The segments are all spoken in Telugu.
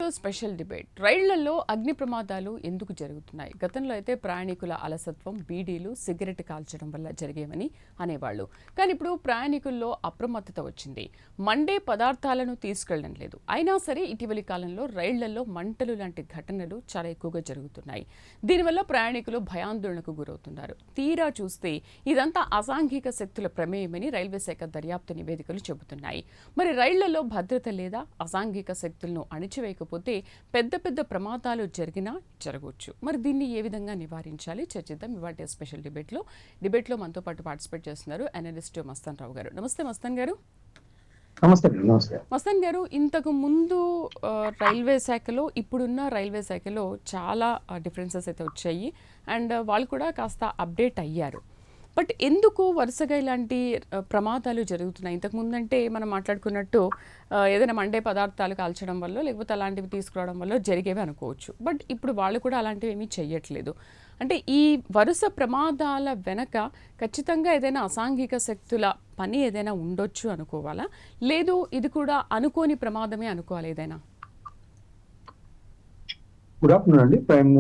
స్పెషల్ డిబేట్ రైళ్లలో అగ్ని ప్రమాదాలు ఎందుకు జరుగుతున్నాయి? గతంలో అయితే ప్రయాణికుల అలసత్వం, బీడీలు, సిగరెట్ కాల్చడం వల్ల జరిగేవని అనేవాళ్ళు. కానీ ఇప్పుడు ప్రయాణికుల్లో అప్రమత్తత వచ్చింది. మండే పదార్థాలను తీసుకెళ్లడం లేదు. అయినా సరే ఇటీవలి కాలంలో రైళ్లలో మంటలు లాంటి ఘటనలు చాలా ఎక్కువగా జరుగుతున్నాయి. దీనివల్ల ప్రయాణికులు భయాందోళనకు గురవుతున్నారు. తీరా చూస్తే ఇదంతా అసాంఘిక శక్తుల ప్రమేయమని రైల్వే శాఖ దర్యాప్తు నివేదికలు చెబుతున్నాయి. మరి రైళ్లలో భద్రత లేదా? అసాంఘిక శక్తులను అణిచివేయకపోతే పెద్ద పెద్ద ప్రమాదాలు జరిగినా జరగవచ్చు. మరి దీన్ని ఏ విధంగా నివారించాలి చర్చిద్దాం ఇవాళ స్పెషల్ డిబేట్లో మనతో పాటు పార్టిసిపేట్ చేస్తున్నారు అనలిస్ట్ మస్తాన్ రావు గారు. నమస్తే మస్తాన్ గారు. మస్తాన్ గారు, ఇంతకు ముందు రైల్వే శాఖలో ఇప్పుడున్న రైల్వే శాఖలో చాలా డిఫరెన్సెస్ అయితే వచ్చాయి అండ్ వాళ్ళు కూడా కాస్త అప్డేట్ అయ్యారు. బట్ ఎందుకు వరుసగా ఇలాంటి ప్రమాదాలు జరుగుతున్నాయి? ఇంతకుముందు అంటే మనం మాట్లాడుకున్నట్టు ఏదైనా మండే పదార్థాలు కాల్చడం వల్ల లేకపోతే అలాంటివి తీసుకురావడం వల్ల జరిగేవి అనుకోవచ్చు. బట్ ఇప్పుడు వాళ్ళు కూడా అలాంటివి ఏమీ చెయ్యట్లేదు. అంటే ఈ వరుస ప్రమాదాల వెనక ఖచ్చితంగా ఏదైనా అసాంఘిక శక్తుల పని ఏదైనా ఉండొచ్చు అనుకోవాలా, లేదు ఇది కూడా అనుకోని ప్రమాదమే అనుకోవాలి ఏదైనా? గుడ్ ఆఫ్టర్నూన్ అండి ప్రైమ్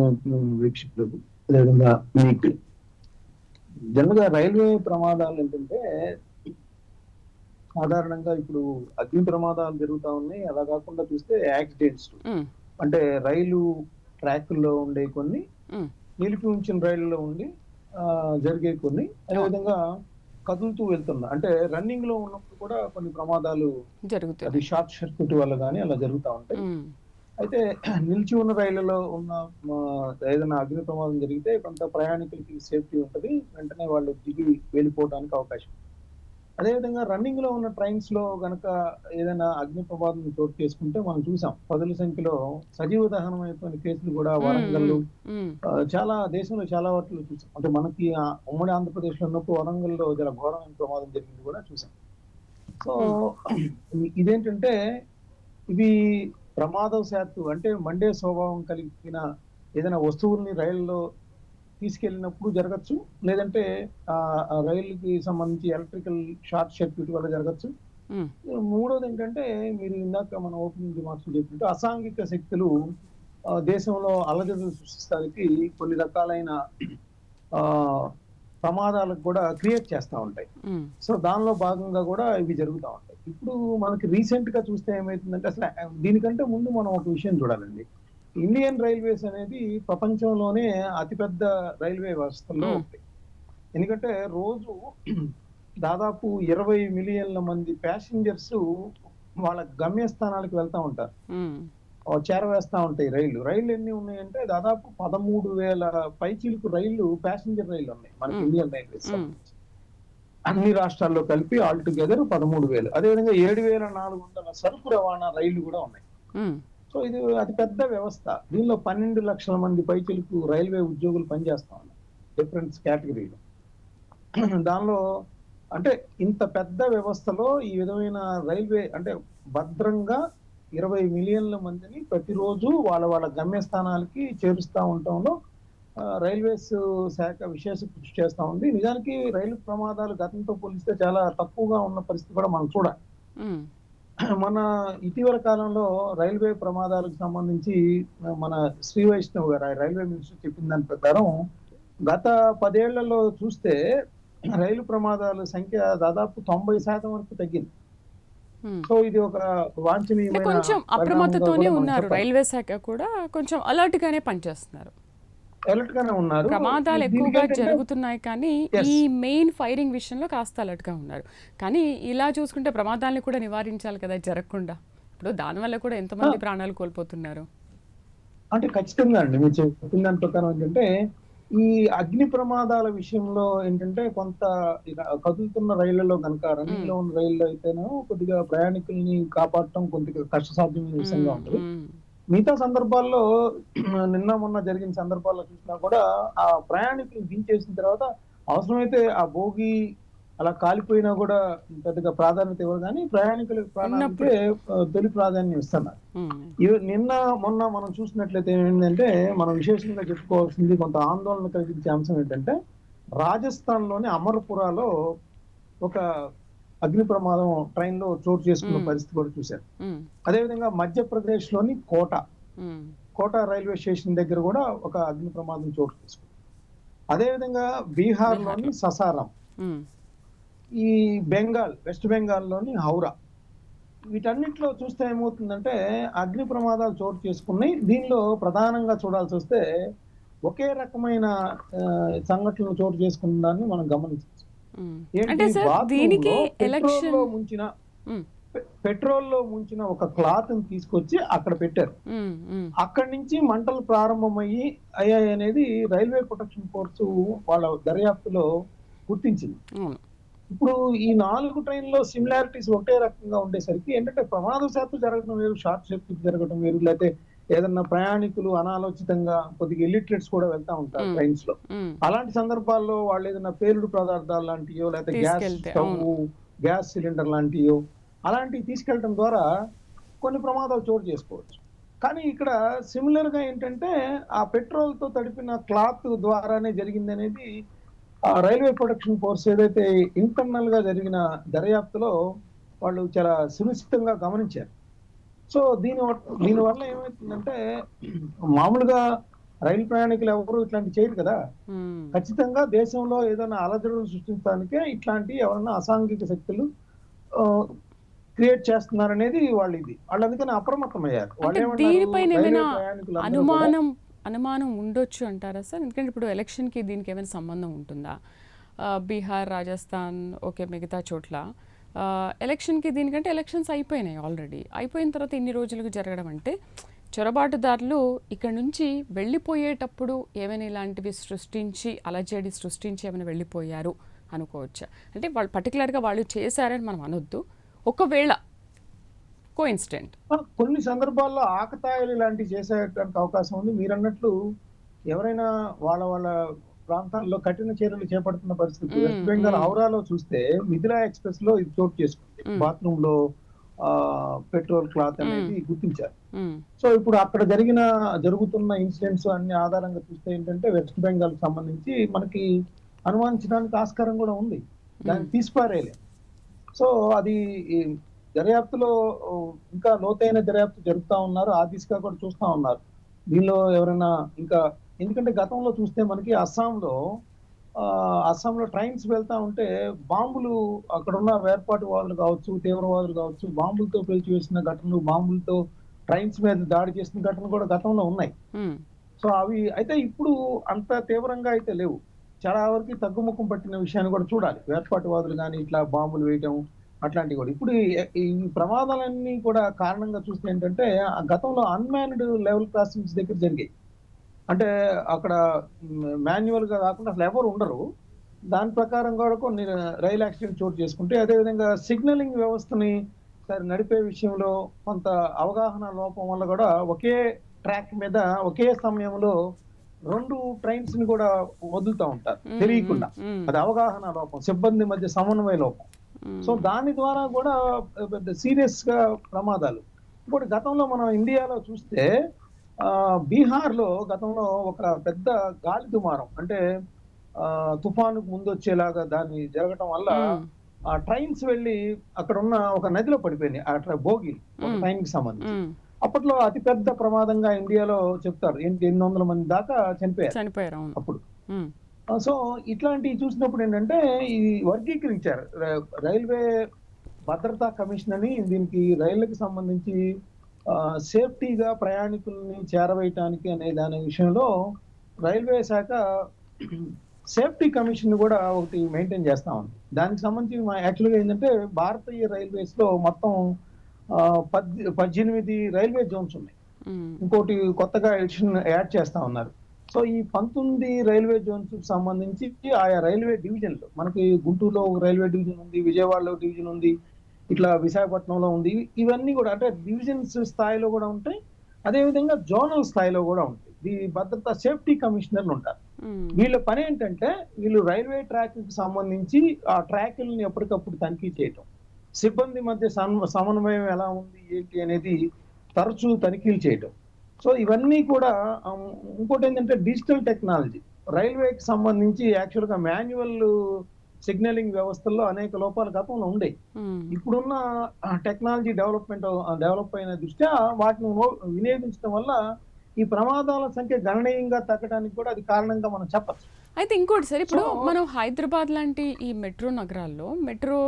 వీక్షకులకు. అదేవిధంగా మీకు జనరల్గా రైల్వే ప్రమాదాలు ఏంటంటే సాధారణంగా ఇప్పుడు అగ్ని ప్రమాదాలు జరుగుతూ ఉన్నాయి. అలా కాకుండా చూస్తే యాక్సిడెంట్స్, అంటే రైలు ట్రాక్లో ఉండే కొన్ని, నిలిపి ఉంచిన రైళ్లలో ఉండి జరిగే కొన్ని, అదేవిధంగా కదులుతూ వెళ్తున్నా అంటే రన్నింగ్ లో ఉన్నప్పుడు కూడా కొన్ని ప్రమాదాలు జరుగుతాయి. అది షార్ట్ సర్క్యూట్ వల్ల కానీ అలా జరుగుతూ ఉంటాయి. అయితే నిలిచి ఉన్న రైళ్లలో ఉన్న ఏదైనా అగ్ని ప్రమాదం జరిగితే కొంత ప్రయాణికులకి సేఫ్టీ ఉంటుంది, వెంటనే వాళ్ళు దిగి వెళ్ళిపోవడానికి అవకాశం. అదేవిధంగా రన్నింగ్ లో ఉన్న ట్రైన్స్ లో గనక ఏదైనా అగ్ని ప్రమాదం చోటు చేసుకుంటే మనం చూసాం పదుల సంఖ్యలో సజీవ దహనం అయిపోయిన కేసులు కూడా వరంగల్, చాలా దేశంలో చాలా వాటిలో చూసాం. అంటే మనకి ఉమ్మడి ఆంధ్రప్రదేశ్ లో ఉన్నప్పుడు వరంగల్లో చాలా ఘోరమైన ప్రమాదం జరిగింది కూడా చూసాం. సో ఇదేంటంటే ఇవి ప్రమాదవశాత్తు అంటే మండే స్వభావం కలిగిన ఏదైనా వస్తువుల్ని రైల్లో తీసుకెళ్ళినప్పుడు జరగచ్చు, లేదంటే రైలుకి సంబంధించి ఎలక్ట్రికల్ షార్ట్ సర్క్యూట్ వల్ల జరగచ్చు. మూడోది ఏంటంటే మీరు ఇందాక మన ఓపెనింగ్ రిమార్క్స్ చెప్పినట్టు అసాంఘిక శక్తులు దేశంలో అల్లజడులు సృష్టిస్తానికి కొన్ని రకాలైన ప్రమాదాలకు కూడా క్రియేట్ చేస్తూ ఉంటాయి. సో దానిలో భాగంగా కూడా ఇవి జరుగుతూ ఉంటాయి. ఇప్పుడు మనకి రీసెంట్ గా చూస్తే ఏమైతుందంటే అసలు దీనికంటే ముందు మనం ఒక విషయం చూడాలండి. ఇండియన్ రైల్వేస్ అనేది ప్రపంచంలోనే అతిపెద్ద రైల్వే వ్యవస్థల్లో ఒకటి. ఎందుకంటే రోజు దాదాపు 20 మిలియన్ల మంది ప్యాసింజర్స్ వాళ్ళ గమ్యస్థానాలకు వెళ్తా ఉంటారు, చేరవేస్తా ఉంటాయి. రైళ్లు ఎన్ని ఉన్నాయంటే దాదాపు 13,000 పైచీలకు రైళ్లు, ప్యాసింజర్ రైళ్లు ఉన్నాయి మనకి ఇండియన్ రైల్వేస్. అన్ని రాష్ట్రాల్లో కలిపి ఆల్ టుగెదర్ 13,000. అదేవిధంగా 7,400 సరుకు రవాణా రైళ్లు కూడా ఉన్నాయి. సో ఇది అతి పెద్ద వ్యవస్థ. దీనిలో 12 లక్షల మంది పైచీలకు రైల్వే ఉద్యోగులు పనిచేస్తా ఉన్నారు డిఫరెంట్ కేటగిరీలో. దానిలో అంటే ఇంత పెద్ద వ్యవస్థలో ఈ విధమైన రైల్వే అంటే భద్రంగా 20 మిలియన్ల మందిని ప్రతిరోజు వాళ్ళ గమ్యస్థానాలకి చేరుస్తూ ఉండటంలో రైల్వేస్ శాఖ విశేష కృషి చేస్తా ఉంది. నిజానికి రైలు ప్రమాదాలు గతంతో పోలిస్తే చాలా తక్కువగా ఉన్న పరిస్థితి కూడా మనం చూడాలి. మన ఇటీవల కాలంలో రైల్వే ప్రమాదాలకు సంబంధించి మన శ్రీ వైష్ణవ్ గారు రైల్వే మినిస్టర్ చెప్పిన దాని ప్రకారం గత 10 ఏళ్లలో చూస్తే రైలు ప్రమాదాల సంఖ్య దాదాపు 90% వరకు తగ్గింది. సో ఇది ఒక వాంఛనీయమైన, కొంచెం అప్రమత్తతోనే ఉన్నారు రైల్వే శాఖ కూడా, కొంచెం అలర్ట్ గానే పనిచేస్తున్నారు. ప్రమాదాలు ఎక్కువగా జరుగుతున్నాయి కానీ ఈ మెయిన్ ఫైరింగ్ విషయంలో కాస్త అలర్ట్ గా ఉన్నారు. కానీ ఇలా చూసుకుంటే ప్రమాదాలను కూడా నివారించాలి కదా జరగకుండా. ఇప్పుడు దానివల్ల కూడా ఎంతమంది ప్రాణాలు కోల్పోతున్నారు. అంటే ఖచ్చితంగా అండి మీరు చెప్పిన దాని ప్రకారం ఏంటంటే ఈ అగ్ని ప్రమాదాల విషయంలో ఏంటంటే కొంత కదులుతున్న రైళ్లలో కనుక రన్నింగ్ లో ఉన్న రైళ్లలో అయితేనో కొద్దిగా ప్రయాణికుల్ని కాపాడటం కొద్దిగా కష్టసాధ్యమైన విషయంగా ఉంటుంది. మిగతా సందర్భాల్లో నిన్న మొన్న జరిగిన సందర్భాల్లో చూసినా కూడా ఆ ప్రయాణికులు దించేసిన తర్వాత అవసరమైతే ఆ భోగి అలా కాలిపోయినా కూడా పెద్దగా ప్రాధాన్యత ఇవ్వరు, కానీ ప్రయాణికులకు ప్రాణానికే తొలి ప్రాధాన్యం ఇస్తున్నారు. నిన్న మొన్న మనం చూసినట్లయితే ఏంటంటే మనం విశేషంగా చెప్పుకోవాల్సింది కొంత ఆందోళన కలిగించే అంశం ఏంటంటే రాజస్థాన్ లోని అమర్పురాలో ఒక అగ్ని ప్రమాదం ట్రైన్ లో చోటు చేసుకున్న మ్మ్. పరిస్థితి కూడా చూశారు. మ్మ్. అదేవిధంగా మధ్యప్రదేశ్ లోని కోటా మ్మ్. కోటా రైల్వే స్టేషన్ దగ్గర కూడా ఒక అగ్ని ప్రమాదం చోటు చేసుకుంది. అదేవిధంగా బీహార్ లోని బీహార్లో. ససారాం, మ్మ్. ఈ వెస్ట్ బెంగాల్ లోని హౌరా, వీటన్నిటిలో చూస్తే ఏమవుతుందంటే అగ్ని ప్రమాదాలు చోటు చేసుకున్నాయి. దీనిలో ప్రధానంగా చూడాల్సి వస్తే ఒకే రకమైన సంఘటనలు చోటు చేసుకున్న దాన్ని మనం గమనించవచ్చు. మ్మ్. ఏంటి, అంటే సార్ బాత్రూమ్ దీనికి లో ఎలక్షన్ పెట్రోల్ లో ముంచిన ఒక క్లాత్ ని తీసుకొచ్చి అక్కడ పెట్టారు. అక్కడి నుంచి మంటలు అయ్యాయి అనేది రైల్వే ప్రొటెక్షన్ ఫోర్స్ వాళ్ళ దర్యాప్తులో గుర్తించింది. ఇప్పుడు ఈ 4 ట్రైన్లో సిమిలారిటీస్ ఒకటే రకంగా ఉండేసరికి ఏంటంటే ప్రమాదవశాత్తు జరగడం వేరు, షార్ట్ సర్క్యూట్ జరగడం వేరు, లేకపోతే ఏదన్నా ప్రయాణికులు అనాలోచితంగా కొద్దిగా ఇల్లిటరేట్స్ కూడా వెళ్తా ఉంటారు ట్రైన్స్ లో. అలాంటి సందర్భాల్లో వాళ్ళు ఏదైనా పేలుడు పదార్థాలు లాంటియో, లేకపోతే గ్యాస్ సిలిండర్ లాంటియో అలాంటివి తీసుకెళ్ళడం ద్వారా కొన్ని ప్రమాదాలు చోటు చేసుకోవచ్చు. కానీ ఇక్కడ సిమిలర్ గా ఏంటంటే ఆ పెట్రోల్ తో తడిపిన క్లాత్ ద్వారానే జరిగింది అనేది రైల్వే ప్రొటెక్షన్ ఫోర్స్ ఏదైతే ఇంటర్నల్ గా జరిగిన దర్యాప్తులో వాళ్ళు చాలా సునిశ్చితంగా గమనించారు. సో దీనివల్ల ఏమవుతుందంటే మామూలుగా రైలు ప్రయాణికులు ఎవరు ఇట్లాంటి చేయరు కదా. ఖచ్చితంగా దేశంలో ఏదైనా అలజడులు సృష్టించడానికే ఇట్లాంటి ఎవరైనా అసాంఘిక శక్తులు క్రియేట్ చేస్తున్నారనేది వాళ్ళు అందుకని అప్రమత్తమయ్యారు. దీనిపైన ఏమైనా అనుమానం ఉండొచ్చు అంటారా సార్? ఎందుకంటే ఇప్పుడు ఎలక్షన్ కి దీనికి ఏమైనా సంబంధం ఉంటుందా? బీహార్, రాజస్థాన్, ఓకే, మిగతా చోట్ల ఎలక్షన్కి దీనికంటే ఎలక్షన్స్ అయిపోయినాయి, ఆల్రెడీ అయిపోయిన తర్వాత ఇన్ని రోజులకు జరగడం అంటే చొరబాటుదారులు ఇక్కడ నుంచి వెళ్ళిపోయేటప్పుడు ఏమైనా ఇలాంటివి అలజడి సృష్టించి ఏమైనా వెళ్ళిపోయారు అనుకోవచ్చా? అంటే వాళ్ళు పర్టికులర్గా వాళ్ళు చేశారని మనం అనొద్దు, ఒకవేళ కోఇన్సిడెంట్ కొన్ని సందర్భాల్లో ఆకతాయిలు ఇలాంటివి చేసేటానికి అవకాశం ఉంది. మీరు అన్నట్లు ఎవరైనా వాళ్ళ ప్రాంతాల్లో కఠిన చర్యలు చేపడుతున్న పరిస్థితి. వెస్ట్ బెంగాల్ హౌరాలో చూస్తే మిథిలా ఎక్స్ప్రెస్ లో ఇది చోటు చేసుకుంది. బాత్రూమ్ లో పెట్రోల్ క్లాత్ అనేది గుర్తించారు. సో ఇప్పుడు అక్కడ జరుగుతున్న ఇన్సిడెంట్స్ అన్ని ఆధారంగా చూస్తే ఏంటంటే వెస్ట్ బెంగాల్ కి సంబంధించి మనకి అనుమానించడానికి ఆస్కారం కూడా ఉంది, దాన్ని తీసిపారేయలే. సో అది దర్యాప్తులో ఇంకా లోతైన దర్యాప్తు జరుపుతా ఉన్నారు, ఆ దిశగా కూడా చూస్తా ఉన్నారు. దీనిలో ఎవరైనా ఇంకా, ఎందుకంటే గతంలో చూస్తే మనకి అస్సాంలో ట్రైన్స్ వెళ్తా ఉంటే బాంబులు, అక్కడ ఉన్న వేర్పాటువాదులు కావచ్చు, తీవ్రవాదులు కావచ్చు, బాంబులతో పేల్చివేసిన ఘటనలు, బాంబులతో ట్రైన్స్ మీద దాడి చేసిన ఘటనలు కూడా గతంలో ఉన్నాయి. సో అవి అయితే ఇప్పుడు అంత తీవ్రంగా అయితే లేవు, చాలా వరకు తగ్గుముఖం పట్టిన విషయాన్ని కూడా చూడాలి. వేర్పాటువాదులు కానీ ఇట్లా బాంబులు వేయటం అట్లాంటివి కూడా ఇప్పుడు ఈ ప్రమాదాలన్నీ కూడా కారణంగా చూస్తే ఏంటంటే గతంలో అన్మాన్డ్ లెవెల్ క్రాసింగ్స్ దగ్గర జరిగాయి. అంటే అక్కడ మాన్యువల్ గా కాకుండా అసలు ఎవరు ఉండరు, దాని ప్రకారం కూడా కొన్ని రైలు యాక్సిడెంట్ చోటు చేసుకుంటే, అదేవిధంగా సిగ్నలింగ్ వ్యవస్థని నడిపే విషయంలో కొంత అవగాహన లోపం వల్ల కూడా ఒకే ట్రాక్ మీద ఒకే సమయంలో 2 ట్రైన్స్ ని కూడా వదులుతూ ఉంటారు తెలియకుండా. అది అవగాహన లోపం, సిబ్బంది మధ్య సమన్వయ లోపం. సో దాని ద్వారా కూడా పెద్ద సీరియస్ గా ప్రమాదాలు. ఇంకోటి గతంలో మనం ఇండియాలో చూస్తే బీహార్ లో గతంలో ఒక పెద్ద గాలి దుమారం, అంటే తుఫానుకు ముందు వచ్చేలాగా దాన్ని జరగటం వల్ల ఆ ట్రైన్స్ వెళ్ళి అక్కడ ఉన్న ఒక నదిలో పడిపోయినాయి, ఆ బోగి ఒక ట్రైన్ కి సంబంధించి. అప్పట్లో అతిపెద్ద ప్రమాదంగా ఇండియాలో చెప్తారు, 800 మంది దాకా చనిపోయారు అప్పుడు. సో ఇట్లాంటివి చూసినప్పుడు ఏంటంటే ఇది వర్గీకరించారు. రైల్వే భద్రతా కమిషన్ అని దీనికి రైళ్లకు సంబంధించి సేఫ్టీగా ప్రయాణికుల్ని చేరవేయటానికి అనే దాని విషయంలో రైల్వే శాఖ సేఫ్టీ కమిషన్ కూడా ఒకటి మెయింటైన్ చేస్తా ఉంది. దానికి సంబంధించి యాక్చువల్గా ఏంటంటే భారతీయ రైల్వేస్ లో మొత్తం 18 రైల్వే జోన్స్ ఉన్నాయి, ఇంకోటి కొత్తగా ఎడిషన్ యాడ్ చేస్తా ఉన్నారు. సో ఈ 19 రైల్వే జోన్స్ సంబంధించి ఆయా రైల్వే డివిజన్లు, మనకి గుంటూరులో ఒక రైల్వే డివిజన్ ఉంది, విజయవాడలో డివిజన్ ఉంది, ఇట్లా విశాఖపట్నంలో ఉంది. ఇవన్నీ కూడా అంటే డివిజన్స్ స్థాయిలో కూడా ఉంటాయి, అదేవిధంగా జోనల్ స్థాయిలో కూడా ఉంటాయి. ఈ భద్రతా సేఫ్టీ కమిషనర్లు ఉంటారు. వీళ్ళ పని ఏంటంటే వీళ్ళు రైల్వే ట్రాక్ కి సంబంధించి ఆ ట్రాక్లని ఎప్పటికప్పుడు తనిఖీ చేయటం, సిబ్బంది మధ్య సమన్వయం ఎలా ఉంది ఏంటి అనేది తరచూ తనిఖీలు చేయటం. సో ఇవన్నీ కూడా ఇంకోటి ఏంటంటే డిజిటల్ టెక్నాలజీ రైల్వేకి సంబంధించి యాక్చువల్గా మాన్యువల్ సిగ్నలింగ్ వ్యవస్థల్లో అనేక లోపాలు గతంలో ఉండేవి. ఇప్పుడున్న టెక్నాలజీ డెవలప్ అయిన దృష్ట్యా వాటిని వినియోగించడం వల్ల ఈ ప్రమాదాల సంఖ్య గణనీయంగా తగ్గడానికి కూడా అది కారణంగా మనం చెప్పచ్చు. అయితే ఇంకోటి సార్, ఇప్పుడు మనం హైదరాబాద్ లాంటి ఈ మెట్రో నగరాల్లో మెట్రో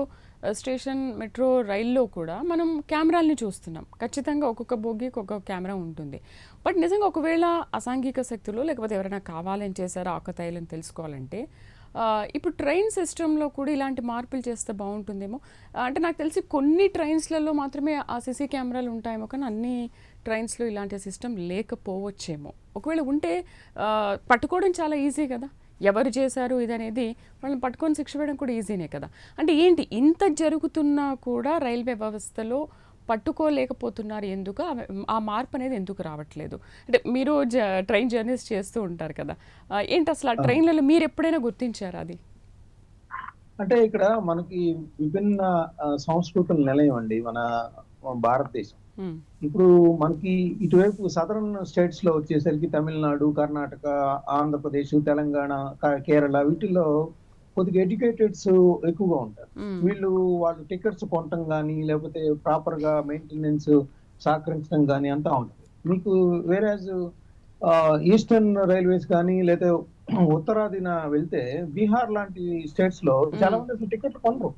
స్టేషన్, మెట్రో రైల్లో కూడా మనం కెమెరాల్ని చూస్తున్నాం. ఖచ్చితంగా ఒక్కొక్క బోగికి ఒక్కొక్క కెమెరా ఉంటుంది. బట్ నిజంగా ఒకవేళ అసాంఘిక శక్తులు లేకపోతే ఎవరైనా కావాలని చేశారో ఆకతాయిలను తెలుసుకోవాలంటే ఇప్పుడు ట్రైన్ సిస్టంలో కూడా ఇలాంటి మార్పులు చేస్తే బాగుంటుందేమో. అంటే నాకు తెలిసి కొన్ని ట్రైన్స్లలో మాత్రమే ఆ సీసీ కెమెరాలు ఉంటాయేమో, కానీ అన్ని ట్రైన్స్లో ఇలాంటి సిస్టమ్ లేకపోవచ్చేమో. ఒకవేళ ఉంటే పట్టుకోవడం చాలా ఈజీ కదా, ఎవరు చేశారు ఇదనేది వాళ్ళని పట్టుకొని శిక్ష వేయడం కూడా ఈజీనే కదా. అంటే ఏంటి ఇంత జరుగుతున్నా కూడా రైల్వే వ్యవస్థలో పట్టుకోలేకపోతున్నారు ఎందుకు? ఆ మార్పు అనేది ఎందుకు రావట్లేదు? అంటే మీరు ట్రైన్ జర్నీస్ చేస్తూ ఉంటారు కదా, ఏంటి అసలు ఆ ట్రైన్లలో మీరు ఎప్పుడైనా గుర్తించారా అది? అంటే ఇక్కడ మనకి విభిన్న సంస్కృతుల నిలయం అండి మన భారతదేశం. ఇప్పుడు మనకి ఇటువైపు సదరన్ స్టేట్స్ లో వచ్చేసరికి తమిళనాడు, కర్ణాటక, ఆంధ్రప్రదేశ్, తెలంగాణ, కేరళ వీటిల్లో కొద్దిగా ఎడ్యుకేటెడ్స్ ఎక్కువగా ఉంటారు. వాళ్ళు టికెట్స్ కొనటం కానీ లేకపోతే ప్రాపర్ గా మెయింటెనెన్స్ సహకరించడం కానీ అంతా ఉంటుంది. మీకు వేరే ఈస్టర్న్ రైల్వేస్ కానీ లేదా ఉత్తరాదిన వెళ్తే బీహార్ లాంటి స్టేట్స్ లో చాలా మంది అసలు టికెట్లు కొనరు.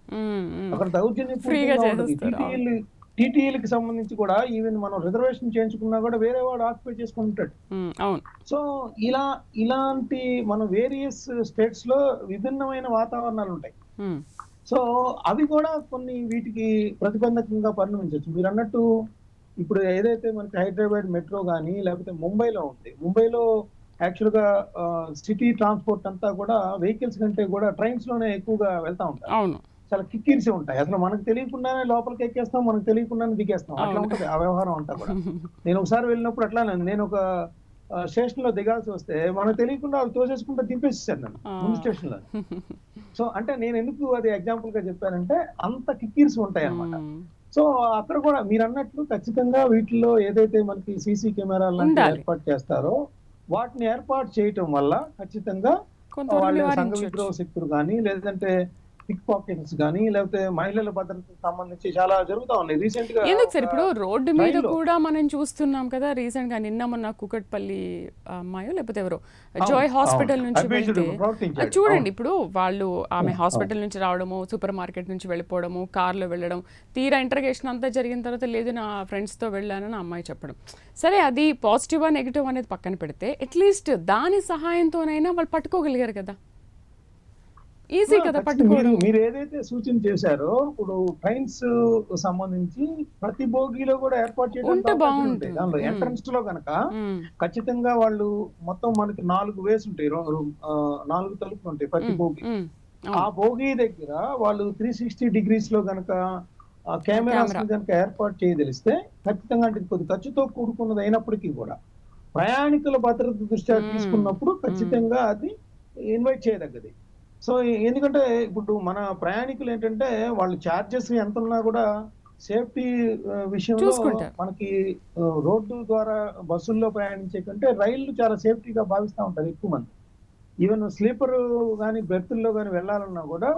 అక్కడ దౌర్జన్యం టీటీఈలకి సంబంధించి కూడా ఈవెన్ మనం రిజర్వేషన్ చేయించుకున్నా కూడా వేరే వాడు ఆక్యుపై చేసుకుని ఉంటాడు. సో ఇలాంటి మన వేరియస్ స్టేట్స్ లో విభిన్నమైన వాతావరణాలు ఉంటాయి. సో అవి కూడా కొన్ని వీటికి ప్రతిబంధకంగా పరిణమించవచ్చు. మీరు అన్నట్టు ఇప్పుడు ఏదైతే మనకి హైదరాబాద్ మెట్రో కానీ లేకపోతే ముంబైలో ఉంది, ముంబైలో యాక్చువల్ గా సిటీ ట్రాన్స్పోర్ట్ అంతా కూడా వెహికల్స్ కంటే కూడా ట్రైన్స్ లోనే ఎక్కువగా వెళ్తా ఉంటారు. చాలా కిక్కిరిసి ఉంటాయి. అసలు మనకు తెలియకుండానే లోపలికి ఎక్కేస్తాం, మనకు తెలియకుండానే దిగేస్తాం. అట్లా ఉంటది ఆ వ్యవహారం అంతా కూడా. నేను ఒకసారి వెళ్ళినప్పుడు అట్లానే నేను ఒక స్టేషన్ లో దిగాల్సి వస్తే మనకు తెలియకుండా వాళ్ళు తోసేసుకుంటూ దింపేసేసారు నన్ను ముందు స్టేషన్ లో. సో అంటే నేను ఎందుకు అది ఎగ్జాంపుల్ గా చెప్పానంటే అంత కిక్కిరిసి ఉంటాయి అన్నమాట. సో అక్కడ కూడా మీరు అన్నట్లు ఖచ్చితంగా వీటిలో ఏదైతే మనకి సీసీ కెమెరాలు ఏర్పాటు చేస్తారో వాటిని ఏర్పాటు చేయటం వల్ల ఖచ్చితంగా వాళ్ళ సంఘ విద్రోహ శక్తులు కానీ లేదంటే పిక్ పాకెట్స్ కానీ లేకపోతే మహిళల భద్రతకు సంబంధించి చాలా జరుగుతా ఉన్నాయి రీసెంట్ గా. ఎందుకు సార్ ఇప్పుడు రోడ్డు మీద కూడా మనం చూస్తున్నాం కదా, రీసెంట్ గా నిన్న మొన్న కుకట్పల్లి అమ్మాయో లేకపోతే ఎవరో జాయ్ హాస్పిటల్ నుంచి వెళ్తే చూడండి, ఇప్పుడు వాళ్ళు ఆమె హాస్పిటల్ నుంచి రావడము, సూపర్ మార్కెట్ నుంచి వెళ్ళిపోవడము, కార్లో వెళ్ళడం, తీరా ఇంటర్గేషన్ అంతా జరిగిన తర్వాత లేదు నా ఫ్రెండ్స్ తో వెళ్ళానని అమ్మాయి చెప్పడం. సరే అది పాజిటివ్ నెగిటివ్ అనేది పక్కన పెడితే అట్లీస్ట్ దాని సహాయంతోనైనా వాళ్ళు పట్టుకోగలిగారు కదా, ఈజీ కదా పట్టుకోవడం. మీరు ఏదైతే సూచన చేశారో ఇప్పుడు ట్రైన్స్ సంబంధించి ప్రతి బోగిలో కూడా ఏర్పాటు చేయడం బాగుంటుంది. దానిలో ఎంట్రన్స్ లో కనుక ఖచ్చితంగా వాళ్ళు మొత్తం మనకి 4 వేస్ ఉంటాయి, 4 తలుపులు ఉంటాయి ప్రతి బోగి. ఆ బోగి దగ్గర వాళ్ళు 360 degrees లో కనుక కెమెరాస్ కనుక ఏర్పాటు చేయదలిస్తే ఖచ్చితంగా అంటే కొద్ది ఖర్చుతో కూడుకున్నది అయినప్పటికీ కూడా ప్రయాణికుల భద్రత దృష్ట్యా తీసుకున్నప్పుడు ఖచ్చితంగా అది ఇన్వైట్ చేయదగ్గది. సో ఎందుకంటే ఇప్పుడు మన ప్రయాణికులు ఏంటంటే వాళ్ళు ఛార్జెస్ ఎంత ఉన్నా కూడా సేఫ్టీ విషయంలో మనకి రోడ్డు ద్వారా బస్సుల్లో ప్రయాణించే కంటే రైళ్లు చాలా సేఫ్టీగా భావిస్తూ ఉంటారు ఎక్కువ మంది. ఈవెన్ స్లీపర్ కానీ బెర్తుల్లో కానీ వెళ్ళాలన్నా కూడా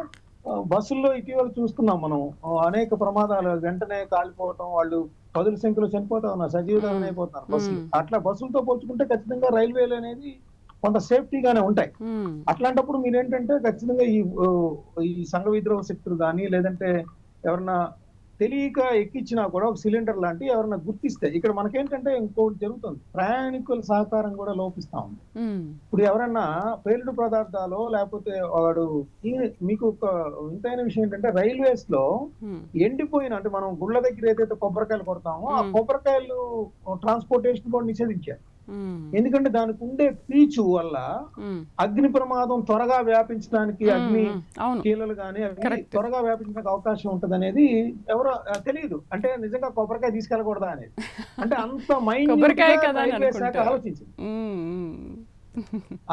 బస్సుల్లో ఇటీవల చూస్తున్నాం మనం అనేక ప్రమాదాలు వెంటనే కాలిపోవటం, వాళ్ళు 10ల సంఖ్యలో చనిపోతా ఉన్నారు, సజీవితం అయిపోతున్నారు బస్సులు. అట్లా బస్సులతో పోల్చుకుంటే ఖచ్చితంగా రైల్వేలు అనేది కొంత సేఫ్టీగానే ఉంటాయి. అట్లాంటప్పుడు మీరేంటంటే ఖచ్చితంగా ఈ సంఘ విద్రోహ శక్తులు కానీ లేదంటే ఎవరన్నా తెలియక ఎక్కించినా కూడా ఒక సిలిండర్ లాంటి ఎవరన్నా గుర్తిస్తే ఇక్కడ మనకేంటంటే ఇంకోటి జరుగుతుంది, ప్రయాణికుల సహకారం కూడా లోపిస్తా ఉంది. ఇప్పుడు ఎవరన్నా పేలుడు పదార్థాలు లేకపోతే వాడు మీకు ఒక వింతైన విషయం ఏంటంటే రైల్వేస్ లో ఎండిపోయిన అంటే మనం గుళ్ళ దగ్గర ఏదైతే కొబ్బరికాయలు కొడతామో ఆ కొబ్బరికాయలు ట్రాన్స్పోర్టేషన్ కూడా నిషేధించారు. ఎందుకంటే దానికి ఉండే పీచు వల్ల అగ్ని ప్రమాదం త్వరగా వ్యాపించడానికి, అగ్ని కీలలు కానీ అవి త్వరగా వ్యాపించడానికి అవకాశం ఉంటది అనేది ఎవరో తెలియదు. అంటే నిజంగా కొబ్బరికాయ తీసుకెళ్ళకూడదా అనేది, అంటే అంత మైన్యూట్ గా ఆలోచించింది,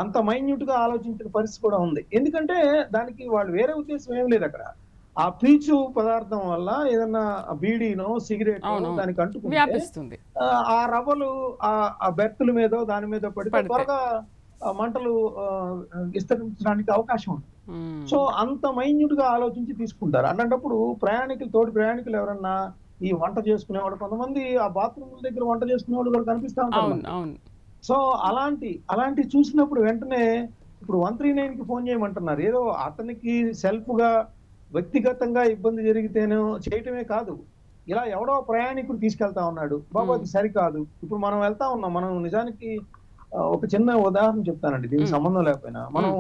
అంత మైన్యూట్ గా ఆలోచించిన పరిస్థితి కూడా ఉంది. ఎందుకంటే దానికి వాళ్ళు వేరే ఉద్దేశం ఏం లేదు. అక్కడ ఆ పీచు పదార్థం వల్ల ఏదన్నా బీడీనో సిగరెట్ దానికి అంటుకుంటే ఆ రవ్వలు ఆ బెర్తుల మీద దాని మీద పడితే త్వరగా మంటలు విస్తరించడానికి అవకాశం ఉంది. ఉమ్, సో అంత మైన్యూట్ గా ఆలోచించి తీసుకుంటారు. అలాంటప్పుడు తోటి ప్రయాణికులు ఎవరన్నా ఈ వంట చేసుకునేవాడు, కొంతమంది ఆ బాత్రూమ్ దగ్గర వంట చేసుకునేవాడు కూడా కనిపిస్తా ఉంటారు అవును మనకి. అవును. సో అలాంటి చూసినప్పుడు వెంటనే ఇప్పుడు 139 కి ఫోన్ చేయమంటున్నారు. ఏదో అతనికి సెల్ఫ్ గా వ్యక్తిగతంగా ఇబ్బంది జరిగితేనో చేయటమే కాదు. ఇలా ఎవడో ప్రయాణికుడు తీసుకెళ్తా ఉన్నాడు. బాబు అది సరికాదు. ఇప్పుడు మనం వెళ్తా ఉన్నాం. మనం నిజానికి ఒక చిన్న ఉదాహరణ చెప్తానండి. దీనికి ఉమ్, సంబంధం లేకపోయినా. మనం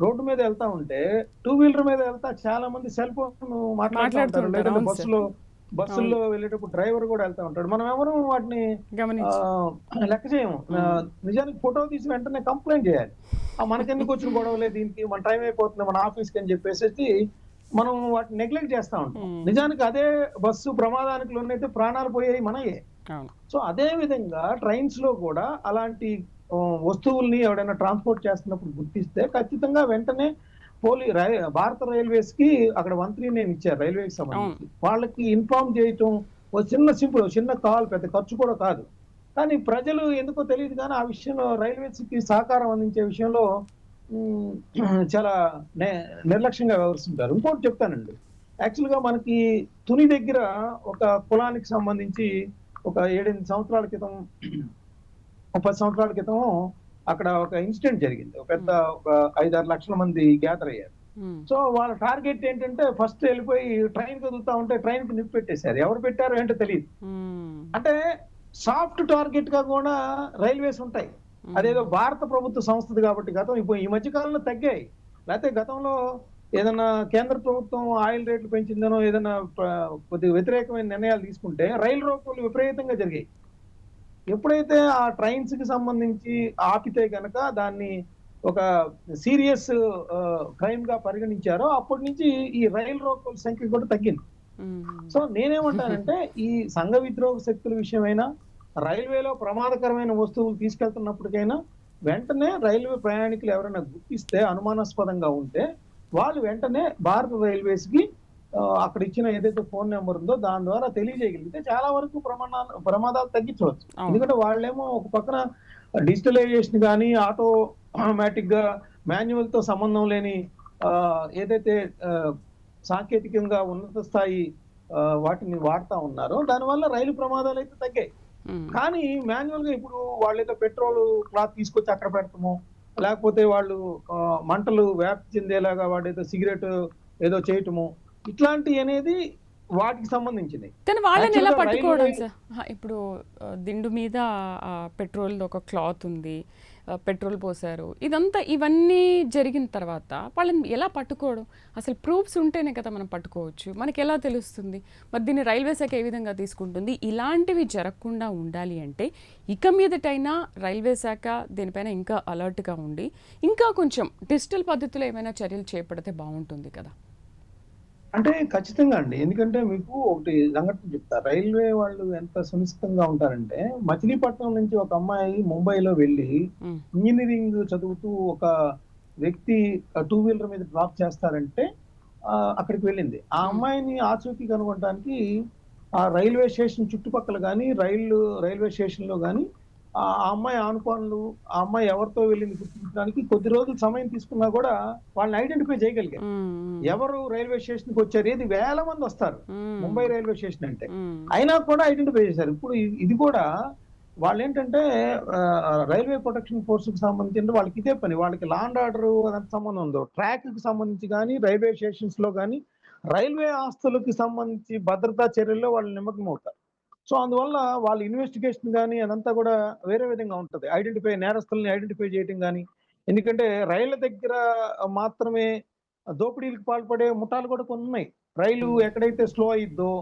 రోడ్డు మీద వెళ్తా ఉంటే టూ వీలర్ మీద వెళ్తా చాలా మంది సెల్ ఫోన్ మాట్లాడుతూ మాట్లాడుతూ ఉంటారు. ఉంటారు. లేదంటే అవును సార్. అవును, బస్సుల్లో వెళ్ళేటప్పుడు డ్రైవర్ కూడా వెళ్తా ఉంటాడు. మనం ఎవరు వాటిని గమనించి. లెక్క చేయము. ఉమ్, నిజానికి ఫోటో తీసి వెంటనే కంప్లైంట్ చేయాలి. మనకెందుకు వచ్చిన గొడవలే, దీనికి మన టైం అయిపోతుంది మన ఆఫీస్కి అని చెప్పేసి మనం వాటిని నెగ్లెక్ట్ చేస్తా ఉంటాం. ఉమ్, నిజానికి అదే బస్సు ప్రమాదానికి లోనైతే ప్రాణాలు పోయాయి మనయే. అవును. సో అదే విధంగా ట్రైన్స్ లో కూడా అలాంటి వస్తువుల్ని ఎవరైనా ట్రాన్స్పోర్ట్ చేస్తున్నప్పుడు గుర్తిస్తే ఖచ్చితంగా వెంటనే భారత రైల్వేస్ కి అక్కడ 139 ఇచ్చారు రైల్వేకి అవును. సంబంధించి. వాళ్ళకి ఇన్ఫార్మ్ చేయటం ఒక చిన్న కాల్, పెద్ద ఖర్చు కూడా కాదు. కానీ ప్రజలు ఎందుకో తెలియదు కానీ ఆ విషయంలో రైల్వేస్ కి సహకారం అందించే విషయంలో ఉమ్, చాలా నిర్లక్ష్యంగా వ్యవహరిస్తుంటారు. ఇంకోటి చెప్తానండి. యాక్చువల్ గా మనకి తుని దగ్గర ఒక కులానికి సంబంధించి ఒక 7-8 సంవత్సరాల క్రితం, 10 సంవత్సరాల క్రితం అక్కడ ఒక ఇన్సిడెంట్ జరిగింది. ఒక పెద్ద ఉమ్, ఒక 5-6 లక్షల మంది గ్యాదర్ అయ్యారు. ఉమ్, సో వాళ్ళ టార్గెట్ ఏంటంటే ఫస్ట్ వెళ్ళిపోయి ట్రైన్ కదులుతా ఉంటే ట్రైన్ కి నిప్పు పెట్టేశారు. ఎవరు పెట్టారో ఏంటో తెలియదు. ఉమ్, అంటే సాఫ్ట్ టార్గెట్ గా కూడా రైల్వేస్ ఉంటాయి. అదేదో భారత ప్రభుత్వ సంస్థది కాబట్టి ఇప్పుడు ఈ మధ్య కాలంలో తగ్గాయి. లేకపోతే గతంలో ఏదైనా కేంద్ర ప్రభుత్వం ఆయిల్ రేట్లు పెంచిందనో ఏదైనా కొద్దిగా వ్యతిరేకమైన నిర్ణయాలు తీసుకుంటే రైలు రోకోలు విపరీతంగా జరిగాయి. ఎప్పుడైతే ఆ ట్రైన్స్ కి సంబంధించి ఆపితే గనక దాన్ని ఒక సీరియస్ క్రైమ్ గా పరిగణించారో అప్పటి నుంచి ఈ రైలు రోకోల సంఖ్య కూడా తగ్గింది. ఉమ్, సో నేనేమంటానంటే ఈ సంఘ విద్రోహ శక్తుల విషయమైనా, రైల్వేలో ప్రమాదకరమైన వస్తువులు తీసుకెళ్తున్నప్పటికైనా వెంటనే రైల్వే ప్రయాణికులు ఎవరైనా గుర్తిస్తే అనుమానాస్పదంగా ఉంటే వాళ్ళు వెంటనే భారత రైల్వేస్ కి అక్కడ ఇచ్చిన ఏదైతే ఫోన్ నెంబర్ ఉందో దాని ద్వారా తెలియజేయగలిగితే చాలా వరకు ప్రమాదాలు తగ్గించవచ్చు. అవును. ఎందుకంటే వాళ్ళేమో ఒక పక్కన డిజిటలైజేషన్ కానీ ఆటోమేటిక్ గా మాన్యువల్ తో సంబంధం లేని ఏదైతే సాంకేతికంగా ఉన్నత స్థాయి వాటిని వాడుతా ఉన్నారో దానివల్ల రైలు ప్రమాదాలు అయితే తగ్గాయి. ఉమ్, కానీ మాన్యువల్ గా ఇప్పుడు వాళ్ళు ఏదో పెట్రోల్ క్లాత్ తీసుకొచ్చి అక్కడ పెడతాము, లేకపోతే వాళ్ళు మంటలు వ్యాప్తి చెందేలాగా వాడు ఏదో సిగరెట్ ఏదో చేయటము, ఇట్లాంటివి అనేది వాటికి సంబంధించినవి. కానీ వాళ్ళని ఎలా యాక్చువల్గా పట్టుకోవడం రైల్వే సార్? ఇప్పుడు దిండు మీద పెట్రోల్ ఒక క్లాత్ ఉంది, పెట్రోల్ పోసారు, ఇవన్నీ జరిగిన తర్వాత వాళ్ళని ఎలా పట్టుకోవడం? అసలు ప్రూఫ్స్ ఉంటేనే కదా మనం పట్టుకోవచ్చు. మనకి ఎలా తెలుస్తుంది? మరి దీన్ని రైల్వే శాఖ ఏ విధంగా తీసుకుంటుంది? ఇలాంటివి జరగకుండా ఉండాలి అంటే ఇక మీదటైనా రైల్వే శాఖ దీనిపైన ఇంకా అలర్ట్గా ఉండి ఇంకా కొంచెం డిజిటల్ పద్ధతిలో ఏమైనా చర్యలు చేపడితే బాగుంటుంది కదా. అంటే ఖచ్చితంగా అండి. ఎందుకంటే మీకు ఒకటి సంఘటన చెప్తా. రైల్వే వాళ్ళు ఎంత సునిశ్చితంగా ఉంటారంటే మచిలీపట్నం నుంచి ఒక అమ్మాయి ముంబైలో వెళ్ళి ఉమ్, ఇంజనీరింగ్ చదువుతూ ఒక వ్యక్తి టూ వీలర్ మీద డ్రాప్ చేస్తారంటే అక్కడికి వెళ్ళింది. ఆ అమ్మాయిని ఆచూకీ కనుగొనడానికి ఆ రైల్వే స్టేషన్ చుట్టుపక్కల కానీ రైల్వే స్టేషన్ లో కానీ ఆ అమ్మాయి ఆనుకోనులు, ఆ అమ్మాయి ఎవరితో వెళ్ళింది గుర్తించడానికి కొద్ది రోజులు సమయం తీసుకున్నా కూడా వాళ్ళని ఐడెంటిఫై చేయగలిగారు. ఉమ్, ఎవరు రైల్వే స్టేషన్ కి వచ్చారు, ఏది వేల మంది వస్తారు ఉమ్, ముంబై రైల్వే స్టేషన్ అంటే, ఉమ్, అయినా కూడా ఐడెంటిఫై చేశారు. ఇప్పుడు ఇది కూడా వాళ్ళు ఏంటంటే రైల్వే ప్రొటెక్షన్ ఫోర్స్ కి సంబంధించి వాళ్ళకి ఇదే పని. వాళ్ళకి లా అండ్ ఆర్డర్ అదంత సంబంధం ఉందో, ట్రాక్ కి సంబంధించి కానీ రైల్వే స్టేషన్స్ లో కానీ రైల్వే ఆస్తులకి సంబంధించి భద్రతా చర్యల్లో వాళ్ళు నిమగ్నం అవుతారు. సో అందువల్ల వాళ్ళ ఇన్వెస్టిగేషన్ కానీ అదంతా కూడా వేరే విధంగా ఉంటది. నేరస్తుల్ని ఐడెంటిఫై చేయటం కానీ. ఎందుకంటే రైళ్ల దగ్గర మాత్రమే దోపిడీలకు పాల్పడే ముఠాలు కూడా కొన్ని ఉన్నాయి. రైలు ఉమ్, ఎక్కడైతే స్లో అయిద్దో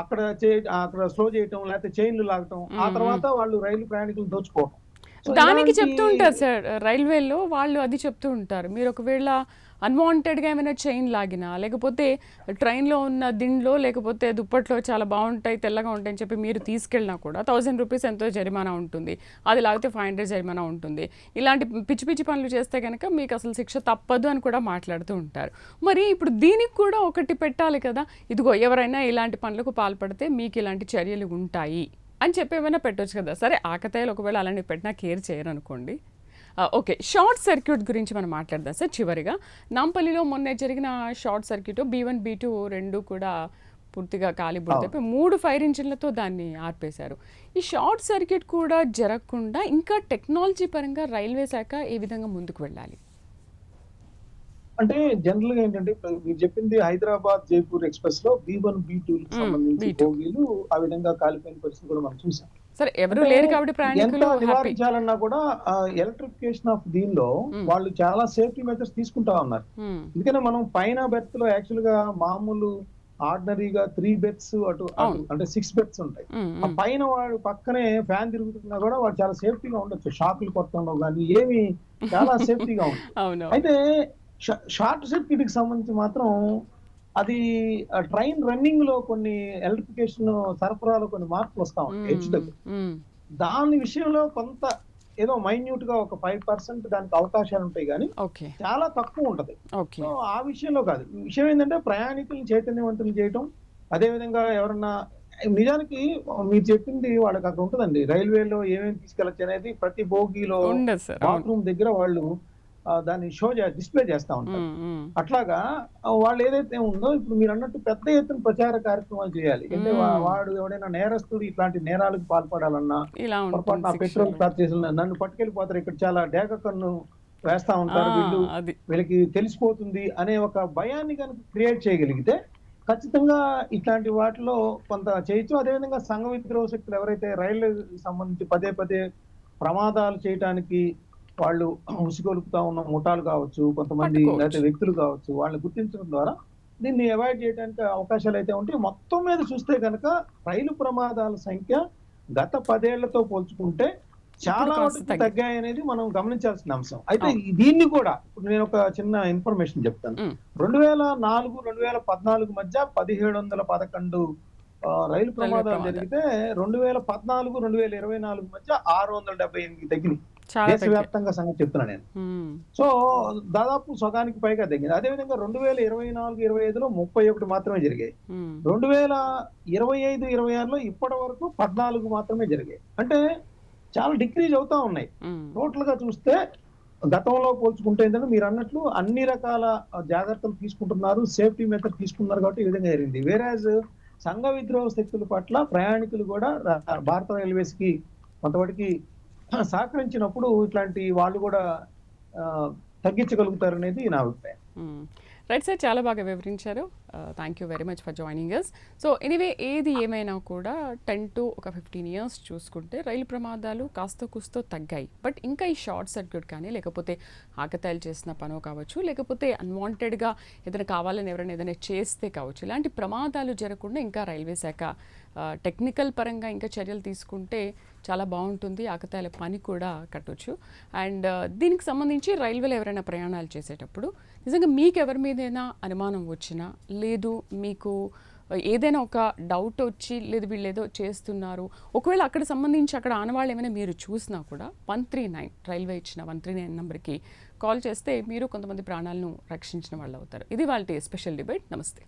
అక్కడ స్లో చేయటం, లేకపోతే చైన్లు లాగటం, ఆ ఉమ్, ఉమ్. తర్వాత వాళ్ళు రైలు ప్రయాణికులు దోచుకోవటం. సో దానికి ఇలాంటి చెప్తూ ఉంటారు సార్ రైల్వేలో వాళ్ళు, అది చెప్తూ ఉంటారు. మీరు ఒకవేళ అన్వాంటెడ్గా ఏమైనా చైన్ లాగినా, లేకపోతే ట్రైన్లో ఉన్న దిండ్లో లేకపోతే దుప్పట్లో చాలా బాగుంటాయి, తెల్లగా ఉంటాయని చెప్పి మీరు తీసుకెళ్ళినా కూడా 1000 రూపీస్ ఎంతో జరిమానా ఉంటుంది, అది లాగితే 500 జరిమానా ఉంటుంది. ఇలాంటి పిచ్చి పిచ్చి పనులు చేస్తే కనుక మీకు అసలు శిక్ష తప్పదు అని కూడా మాట్లాడుతూ ఉంటారు. మరి ఇప్పుడు దీనికి కూడా ఒకటి పెట్టాలి కదా, ఇదిగో ఎవరైనా ఇలాంటి పనులకు పాల్పడితే మీకు ఇలాంటి చర్యలు ఉంటాయి అని చెప్పి ఏమైనా పెట్టొచ్చు కదా. సరే ఆకతాయిలు ఒకవేళ అలాంటి పెట్టినా కేర్ చేయరు అనుకోండి, ఓకే, షార్ట్ సర్క్యూట్ గురించి మనం మాట్లాడదాం సార్. చివరిగా నాంపల్లిలో మొన్న జరిగిన షార్ట్ సర్క్యూట్ B1 B2 రెండు కూడా పూర్తిగా కాలి బుడిదైపోయి 3 ఫైర్ ఇంజిన్లతో దాన్ని ఆర్పేశారు. ఈ షార్ట్ సర్క్యూట్ కూడా జరగకుండా ఇంకా టెక్నాలజీ పరంగా రైల్వే శాఖ ఏ విధంగా ముందుకు వెళ్ళాలి? అంటే జనరల్ గా ఏంటంటే ఇప్పుడు మీరు చెప్పింది హైదరాబాద్ జైపూర్ ఎక్స్‌ప్రెస్ లో B1 B2 కి సంబంధించి B2 బోగీలు ఆ విధంగా కాలిపోయిన పరిస్థితి కూడా మనం చూసాం. సరే, ఎవరు అంటే లేరు కాబట్టి ఎంత ప్రయాణికులు హ్యాపీ. నివారించాలన్నా కూడా ఎలక్ట్రిఫికేషన్ ఆఫ్ దీనిలో వాళ్ళు చాలా సేఫ్టీ మెజర్స్ తీసుకుంటా ఉన్నారు. ఎందుకంటే మనం పైన బెర్త్ లో యాక్చువల్ గా మామూలు ఆర్డినరీగా 3 బెర్త్స్ అటు అవును. అంటే 6 బెర్త్స్ ఉంటాయి. ఆ పైన వాడు పక్కనే ఫ్యాన్ తిరుగుతున్నా కూడా వాడు చాలా సేఫ్టీగా ఉండొచ్చు. షాకులు కొట్టడంలో కానీ ఏమి చాలా సేఫ్టీగా ఉంటుంది. అవును. అయితే షార్ట్ సర్క్యూట్ కి సంబంధించి మాత్రం అది ట్రైన్ రన్నింగ్ లో కొన్ని ఎలక్ట్రిఫికేషన్ సరఫరాలో కొన్ని మార్పులు వస్తా ఉంటాయి హెచ్చుతగ్గులు. దాని విషయంలో కొంత ఏదో మైన్యూట్ గా ఒక 5% దానికి అవకాశాలు ఉంటాయి కానీ ఓకే చాలా తక్కువ ఉంటది. ఓకే సో ఆ విషయంలో కాదు. ఈ విషయం ఏంటంటే ప్రయాణికులను చైతన్యవంతులు చేయటం, అదే విధంగా ఎవరన్నా నిజానికి మీరు చెప్పింది వాళ్ళకి అక్కడ ఉంటదండి. రైల్వేలో ఏమేమి తీసుకెళ్ళచ్చు అనేది ప్రతి బోగీలో ఉండదు సార్. అవును. బాత్రూమ్ దగ్గర వాళ్ళు దాన్ని డిస్ప్లే చేస్తా ఉంటారు. అట్లాగా వాళ్ళు ఏదైతే ఉందో ఇప్పుడు మీరు అన్నట్టు పెద్ద ఎత్తున ప్రచార కార్యక్రమాలు చేయాలి. అంటే వాడు ఎవడైనా నేరస్తుడు ఇట్లాంటి నేరాలకు పాల్పడాలన్నా ఇలా పొరపాటున ఉంటుంది పెట్రోల్ శిక్షలు. స్టార్ట్ చేసి నన్ను పట్టుకెళ్ళిపోతారు, ఇక్కడ చాలా డేగ కన్ను వేస్తా ఉంటారు, వీళ్ళు అది వీళ్ళకి తెలిసిపోతుంది అనే ఒక భయాన్ని కనుక క్రియేట్ చేయగలిగితే ఖచ్చితంగా ఇట్లాంటి వాటిలో కొంత చేయొచ్చు. అదేవిధంగా సంఘ విద్రోహ శక్తులు ఎవరైతే రైళ్లకు సంబంధించి పదే పదే ప్రమాదాలు చేయడానికి వాళ్ళు ఉసిగొలుపుతా ఉన్న ముఠాలు కావచ్చు, కొంతమంది పట్టుకోవచ్చు. లేకపోతే వ్యక్తులు కావచ్చు, వాళ్ళని గుర్తించడం ద్వారా దీన్ని అవాయిడ్ చేయడానికి అవకాశాలు అయితే ఉంటాయి. మొత్తం మీద చూస్తే కనుక రైలు ప్రమాదాల సంఖ్య గత 10 ఏళ్లతో పోల్చుకుంటే చాలా ఇప్పుడు కాస్త వరకు తగ్గింది. తగ్గాయి అనేది మనం గమనించాల్సిన అంశం. అయితే అవును. దీన్ని కూడా ఇప్పుడు నేను ఒక చిన్న ఇన్ఫర్మేషన్ చెప్తాను. మ్. 2004 2014 మధ్య 1711 రైలు ప్రమాదాలు ప్రమాదాలు. జరిగితే 2014 2024 మధ్య 678 తగ్గినాయి. చాలా తగ్గాయి. దేశవ్యాప్తంగా సంగతి చెప్తున్నా నేను. సో దాదాపు సగానికి పైగా తగ్గింది. అదేవిధంగా 2024-25లో 31 మాత్రమే జరిగాయి. 2025-26లో ఇప్పటి వరకు 14 మాత్రమే జరిగాయి. అంటే చాలా డిక్రీజ్ అవుతా ఉన్నాయి. టోటల్ గా చూస్తే గతంలో పోల్చుకుంటే ఏంటంటే మీరు అన్నట్లు అన్ని రకాల జాగ్రత్తలు తీసుకుంటున్నారు, సేఫ్టీ మెథడ్ తీసుకున్నారు కాబట్టి ఈ విధంగా జరిగింది. వేరాజ్ సంఘ విద్రోహ శక్తుల పట్ల ప్రయాణికులు కూడా భారత రైల్వేస్ కి కొంతవరకు సహకరించినప్పుడు ఇట్లాంటి వాళ్ళు కూడా తగ్గించగలుగుతారు అనేది నా అభిప్రాయం. రైట్ సార్, చాలా బాగా వివరించారు. Thank you very much for joining us. So anyway, ఏది ఏమైనా కూడా 10 to 15 years చూసుకుంటే రైలు ప్రమాదాలు కాస్త కూస్తో తగ్గాయి. బట్ ఇంకా ఈ షార్ట్ సర్క్యూట్ కానీ లేకపోతే ఆకతాయిలు చేసిన పనో కావచ్చు, లేకపోతే అన్వాంటెడ్గా ఏదైనా కావాలని ఎవరైనా ఏదైనా చేస్తే కావచ్చు, ఇలాంటి ప్రమాదాలు జరగకుండా ఇంకా రైల్వే శాఖ టెక్నికల్ పరంగా ఇంకా చర్యలు తీసుకుంటే చాలా బాగుంటుంది. ఆకతాయిల పని కూడా కట్టొచ్చు. అండ్ దీనికి సంబంధించి రైల్వేలో ఎవరైనా ప్రయాణాలు చేసేటప్పుడు నిజంగా మీకు ఎవరి మీదైనా అనుమానం వచ్చినా, లేదు మీకు ఏదైనా ఒక డౌట్ వచ్చి, లేదు వీళ్ళు ఏదో చేస్తున్నారు, ఒకవేళ అక్కడ సంబంధించి అక్కడ ఆనవాళ్ళు ఏమైనా మీరు చూసినా కూడా 139 రైల్వే ఇచ్చిన 139 నెంబర్కి కాల్ చేస్తే మీరు కొంతమంది ప్రాణాలను రక్షించిన వాళ్ళు అవుతారు. ఇది వాళ్ళ స్పెషల్ డిబేట్. నమస్తే.